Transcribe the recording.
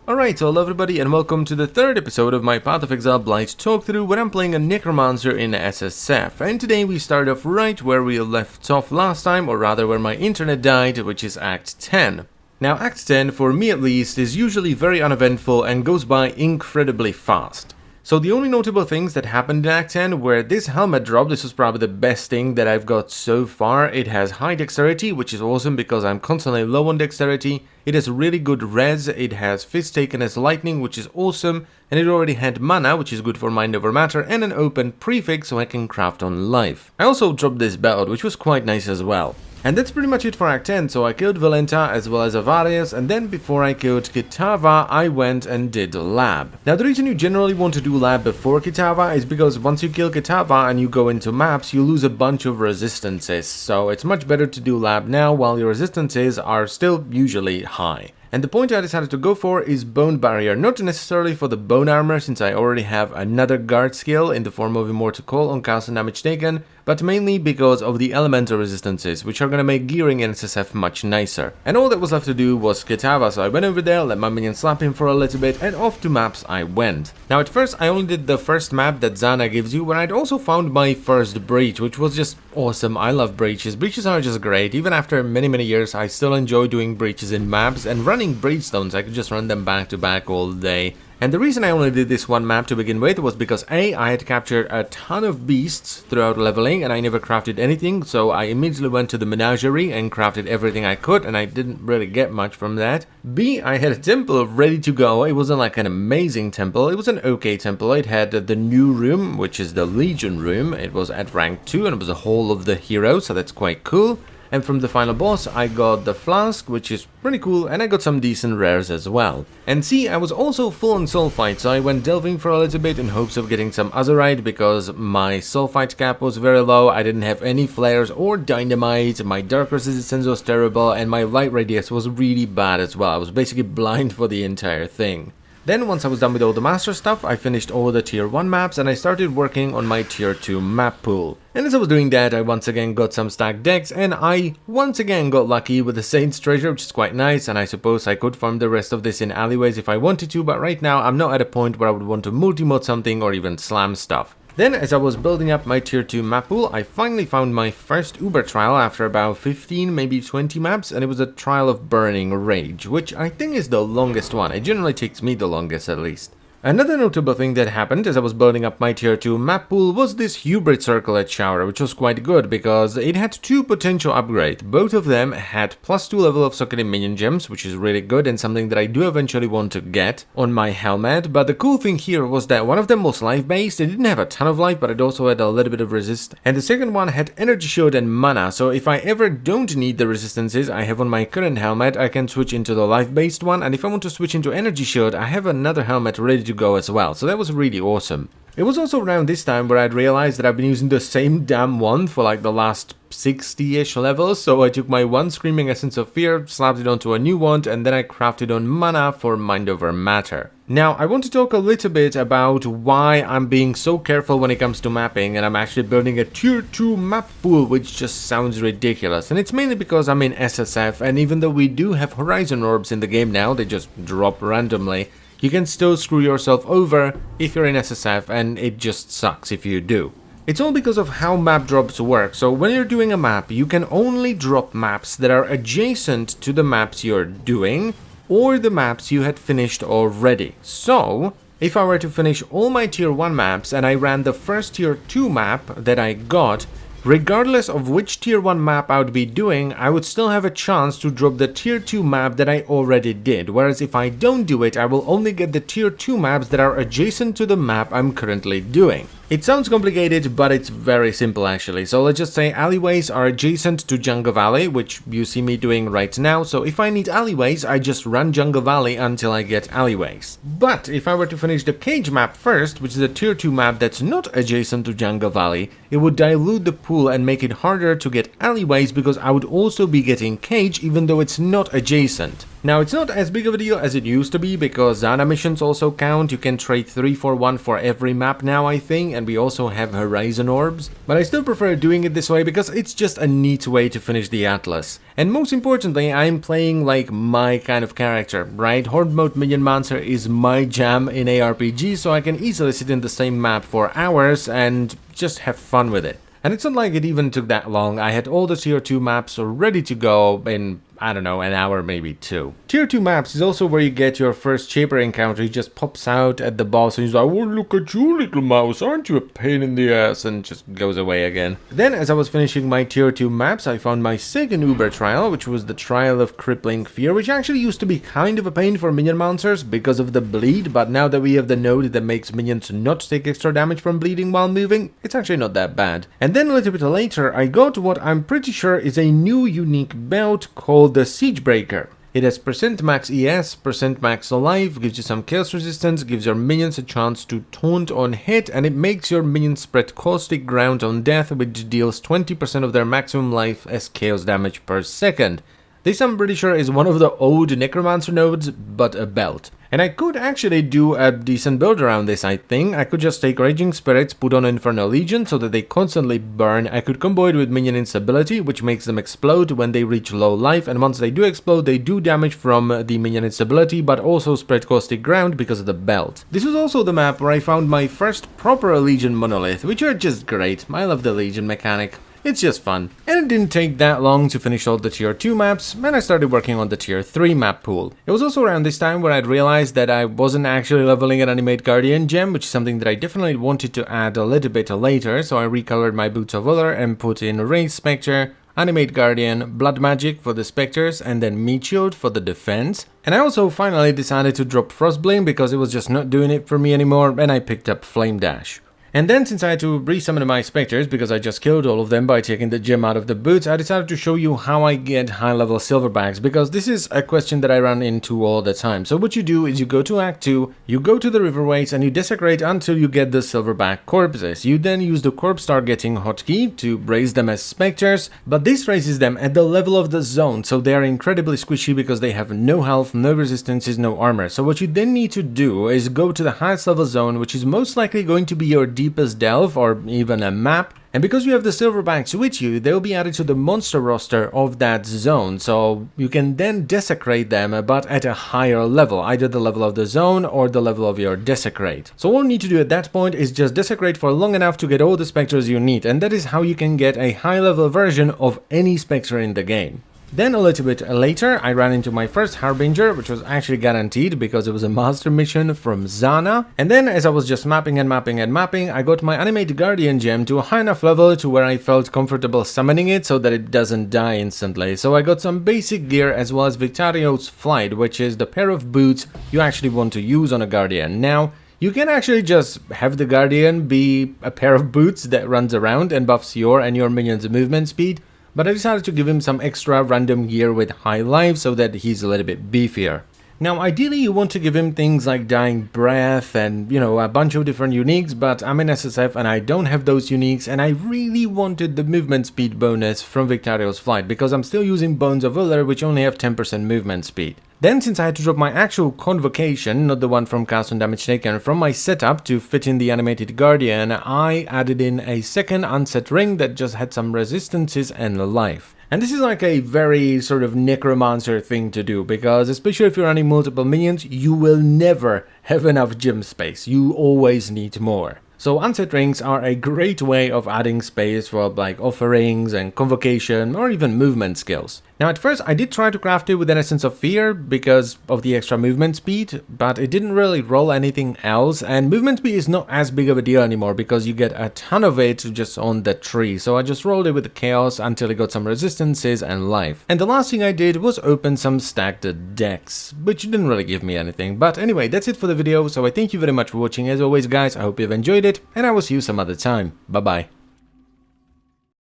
Alright, so hello everybody and welcome to the third episode of my Path of Exile Blight talkthrough where I'm playing a Necromancer in SSF, and today we start off right where we left off last time, or rather where my internet died, which is Act 10. Now Act 10, for me at least, is usually very uneventful and goes by incredibly fast. So the only notable things that happened in Act 10 were this helmet drop. This was probably the best thing that I've got so far. It has high dexterity, which is awesome because I'm constantly low on dexterity. It has really good res, it has Fist taken as lightning, which is awesome, and it already had mana, which is good for mind over matter, and an open prefix so I can craft on life. I also dropped this belt, which was quite nice as well. And that's pretty much it for Act 10, so I killed Valenta as well as Avarius, and then before I killed Kitava, I went and did lab. Now the reason you generally want to do lab before Kitava is because once you kill Kitava and you go into maps, you lose a bunch of resistances, so it's much better to do lab now while your resistances are still usually high. And the point I decided to go for is Bone Barrier, not necessarily for the bone armor since I already have another guard skill in the form of Immortal Call on cast and damage taken, but mainly because of the elemental resistances, which are gonna make gearing in SSF much nicer. And all that was left to do was Kitava, so I went over there, let my minion slap him for a little bit, and off to maps I went. Now at first I only did the first map that Zana gives you, where I'd also found my first breach, which was just awesome. I love breaches. Breaches are just great. Even after many years I still enjoy doing breaches in maps, and running breach stones, I could just run them back to back all day. And the reason I only did this one map to begin with was because A, I had captured a ton of beasts throughout leveling and I never crafted anything, so I immediately went to the menagerie and crafted everything I could, and I didn't really get much from that. B, I had a temple ready to go. It wasn't like an amazing temple, it was an okay temple. It had the new room, which is the Legion room. It was at rank 2 and it was a whole of the heroes, so that's quite cool. And from the final boss I got the flask, which is pretty cool, and I got some decent rares as well. And C, I was also full on sulfite, so I went delving for a little bit in hopes of getting some azurite because my sulfite cap was very low, I didn't have any flares or dynamite, my dark resistance was terrible, and my light radius was really bad as well. I was basically blind for the entire thing. Then once I was done with all the master stuff, I finished all the tier 1 maps and I started working on my tier 2 map pool. And as I was doing that, I once again got some stacked decks, and I once again got lucky with the Saint's Treasure, which is quite nice, and I suppose I could farm the rest of this in alleyways if I wanted to, but right now I'm not at a point where I would want to multi-mod something or even slam stuff. Then, as I was building up my tier 2 map pool, I finally found my first Uber trial after about 15, maybe 20 maps, and it was a trial of Burning Rage, which I think is the longest one. It generally takes me the longest at least. Another notable thing that happened as I was building up my tier 2 map pool was this Hubris Circle at Shower, which was quite good because it had two potential upgrades. Both of them had +2 level of socketed minion gems, which is really good and something that I do eventually want to get on my helmet. But the cool thing here was that one of them was life based. It didn't have a ton of life, but it also had a little bit of resist. And the second one had energy shield and mana, so if I ever don't need the resistances I have on my current helmet, I can switch into the life based one, and if I want to switch into energy shield, I have another helmet ready to go as well, so that was really awesome. It was also around this time where I'd realized that I've been using the same damn one for like the last 60-ish levels, so I took my one Screaming Essence of Fear, slapped it onto a new one, and then I crafted on mana for mind over matter. Now, I want to talk a little bit about why I'm being so careful when it comes to mapping, and I'm actually building a tier 2 map pool, which just sounds ridiculous. And it's mainly because I'm in SSF, and even though we do have Horizon Orbs in the game now, they just drop randomly, you can still screw yourself over if you're in SSF, and it just sucks if you do. It's all because of how map drops work. So when you're doing a map, you can only drop maps that are adjacent to the maps you're doing, or the maps you had finished already. So, if I were to finish all my tier 1 maps and I ran the first tier 2 map that I got, regardless of which tier 1 map I would be doing, I would still have a chance to drop the tier 2 map that I already did, whereas if I don't do it, I will only get the tier 2 maps that are adjacent to the map I'm currently doing. It sounds complicated, but it's very simple actually. So let's just say alleyways are adjacent to Jungle Valley, which you see me doing right now. So if I need alleyways, I just run Jungle Valley until I get alleyways. But if I were to finish the cage map first, which is a tier 2 map that's not adjacent to Jungle Valley, it would dilute the pool and make it harder to get alleyways because I would also be getting cage even though it's not adjacent. Now, it's not as big of a deal as it used to be because Zana missions also count. You can trade 3 for 1 for every map now, I think, and we also have Horizon Orbs. But I still prefer doing it this way because it's just a neat way to finish the Atlas. And most importantly, I'm playing like my kind of character, right? Horde mode Minionmancer is my jam in ARPG, so I can easily sit in the same map for hours and just have fun with it. And it's not like it even took that long. I had all the tier 2 maps ready to go in, I don't know, an hour, maybe 2. Tier 2 maps is also where you get your first Shaper encounter. He just pops out at the boss and he's like, "Oh, look at you, little mouse, aren't you a pain in the ass?" and just goes away again. Then, as I was finishing my tier 2 maps, I found my second Uber trial, which was the Trial of Crippling Fear, which actually used to be kind of a pain for Minionmancers because of the bleed, but now that we have the node that makes minions not take extra damage from bleeding while moving, it's actually not that bad. And then a little bit later, I got what I'm pretty sure is a new unique belt called the Siegebreaker. It has %max ES, %max alive, gives you some chaos resistance, gives your minions a chance to taunt on hit, and it makes your minions spread caustic ground on death, which deals 20% of their maximum life as chaos damage per second. This, I'm pretty sure, is one of the old Necromancer nodes, but a belt. And I could actually do a decent build around this, I think. I could just take Raging Spirits, put on Infernal Legion so that they constantly burn. I could combo it with Minion Instability, which makes them explode when they reach low life, and once they do explode, they do damage from the Minion Instability, but also spread caustic ground because of the belt. This was also the map where I found my first proper Legion monolith, which are just great. I love the Legion mechanic. It's just fun. And it didn't take that long to finish all the tier 2 maps, and I started working on the tier 3 map pool. It was also around this time where I'd realized that I wasn't actually leveling an Animate Guardian gem, which is something that I definitely wanted to add a little bit later, so I recolored my Boots of Valor and put in Wraith Spectre, Animate Guardian, Blood Magic for the Spectres, and then Meat Shield for the defense. And I also finally decided to drop Frostblade because it was just not doing it for me anymore, and I picked up Flame Dash. And then, since I had to resummon my Spectres, because I just killed all of them by taking the gem out of the boots, I decided to show you how I get high-level silverbacks, because this is a question that I run into all the time. So what you do is you go to Act 2, you go to the riverways, and you desecrate until you get the silverback corpses. You then use the corpse targeting hotkey to raise them as Spectres, but this raises them at the level of the zone, so they are incredibly squishy because they have no health, no resistances, no armor. So what you then need to do is go to the highest level zone, which is most likely going to be your deepest delve or even a map, and because you have the silverbacks with you, they'll be added to the monster roster of that zone, so you can then desecrate them but at a higher level, either the level of the zone or the level of your desecrate. So all you need to do at that point is just desecrate for long enough to get all the specters you need, and that is how you can get a high level version of any spectre in the game. Then a little bit later, I ran into my first Harbinger, which was actually guaranteed because it was a master mission from Zana. And then as I was just mapping and mapping and mapping, I got my Animate Guardian gem to a high enough level to where I felt comfortable summoning it so that it doesn't die instantly. So I got some basic gear as well as Victario's Flight, which is the pair of boots you actually want to use on a Guardian. Now, you can actually just have the Guardian be a pair of boots that runs around and buffs your and your minions' movement speed, but I decided to give him some extra random gear with high life so that he's a little bit beefier. Now, ideally you want to give him things like Dying Breath and, a bunch of different uniques, but I'm in SSF and I don't have those uniques, and I really wanted the movement speed bonus from Victario's Flight because I'm still using Bones of Valor, which only have 10% movement speed. Then, since I had to drop my actual Convocation, not the one from Cast on Damage Taken, from my setup to fit in the Animated Guardian, I added in a second unset ring that just had some resistances and life. And this is like a very sort of Necromancer thing to do, because especially if you're running multiple minions, you will never have enough gem space. You always need more. So unset rings are a great way of adding space for like offerings and convocation or even movement skills. Now at first I did try to craft it with an Essence of Fear because of the extra movement speed, but it didn't really roll anything else, and movement speed is not as big of a deal anymore because you get a ton of it just on the tree. So I just rolled it with the Chaos until it got some resistances and life. And the last thing I did was open some stacked decks, which didn't really give me anything. But anyway, that's it for the video, so I thank you very much for watching. As always guys, I hope you've enjoyed it, and I will see you some other time. Bye bye.